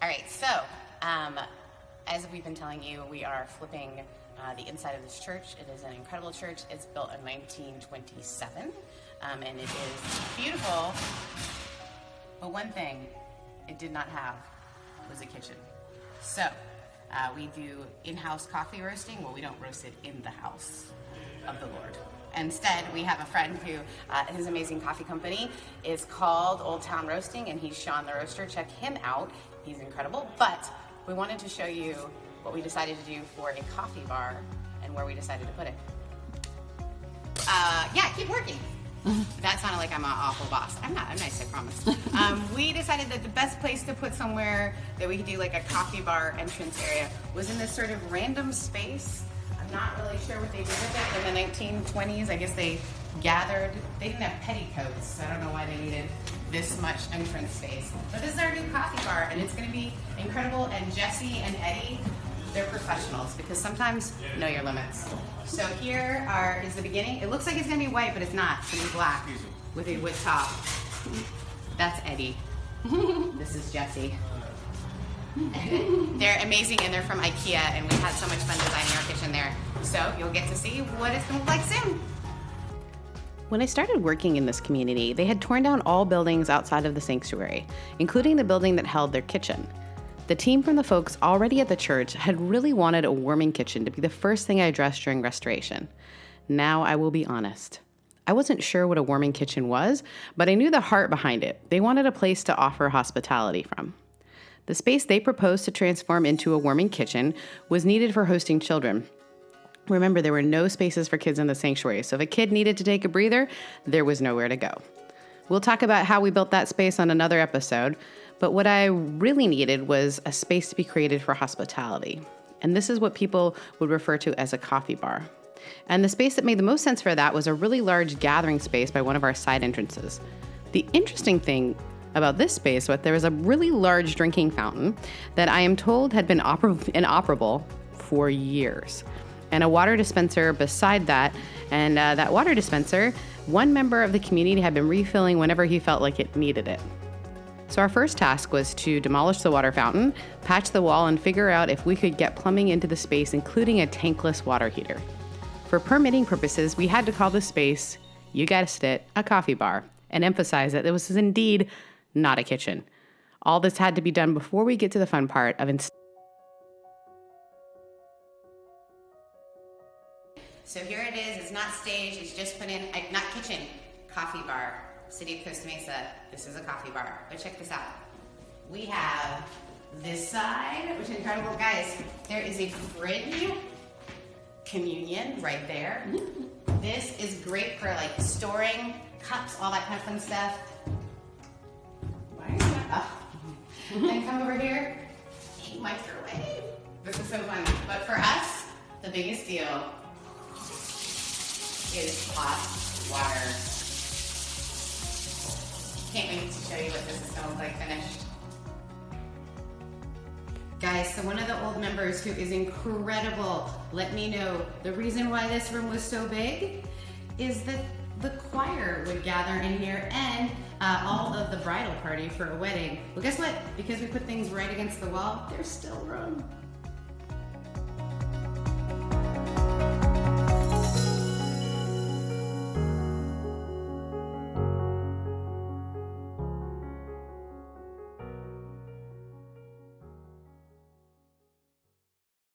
All right, so as we've been telling you, we are flipping the inside of this church. It is an incredible church. It's built in 1927, and it is beautiful. But one thing it did not have was a kitchen. So we do in-house coffee roasting. Well, we don't roast it in the house of the Lord. Instead, we have a friend who, his amazing coffee company is called Old Town Roasting, and he's Sean the Roaster. Check him out. He's incredible. But we wanted to show you what we decided to do for a coffee bar and where we decided to put it. Yeah, keep working. That sounded like I'm an awful boss. I'm not. I'm nice, I promise. We decided that the best place to put somewhere that we could do like a coffee bar entrance area was in this sort of random space. I'm not really sure what they did with it in the 1920s. I guess they gathered. They didn't have petticoats, so I don't know why they needed this much entrance space. But this is our new coffee bar, and it's going to be incredible. And Jesse and Eddie, they're professionals because sometimes know your limits. So here is the beginning. It looks like it's going to be white, but it's not. It's going to be black with a wood top. That's Eddie. This is Jesse. They're amazing, and they're from IKEA, and we had so much fun designing our kitchen there. So you'll get to see what it's going to look like soon. When I started working in this community, they had torn down all buildings outside of the sanctuary, including the building that held their kitchen. The team from the folks already at the church had really wanted a warming kitchen to be the first thing I addressed during restoration. Now I will be honest. I wasn't sure what a warming kitchen was, but I knew the heart behind it. They wanted a place to offer hospitality from. The space they proposed to transform into a warming kitchen was needed for hosting children. Remember, there were no spaces for kids in the sanctuary, so if a kid needed to take a breather, there was nowhere to go. We'll talk about how we built that space on another episode, but what I really needed was a space to be created for hospitality. And this is what people would refer to as a coffee bar. And the space that made the most sense for that was a really large gathering space by one of our side entrances. The interesting thing about this space was there was a really large drinking fountain that I am told had been inoperable for years. And a water dispenser beside that, and that water dispenser, one member of the community had been refilling whenever he felt like it needed it. So our first task was to demolish the water fountain, patch the wall, and figure out if we could get plumbing into the space, including a tankless water heater. For permitting purposes, we had to call the space, you guessed it, a coffee bar, and emphasize that it was indeed not a kitchen. All this had to be done before we get to the fun part of So here it is. It's not staged. It's just put in, not kitchen, coffee bar. City of Costa Mesa. This is a coffee bar. But check this out. We have this side, which is incredible. Guys, there is a fridge, communion right there. This is great for like storing cups, all that kind of fun stuff. Why are you up? Then come over here, a microwave. This is so fun. But for us, the biggest deal is hot water. Can't wait to show you what this is going to look like finished. Guys, so one of the old members who is incredible let me know the reason why this room was so big is that the choir would gather in here and all of the bridal party for a wedding. Well, guess what? Because we put things right against the wall, there's still room.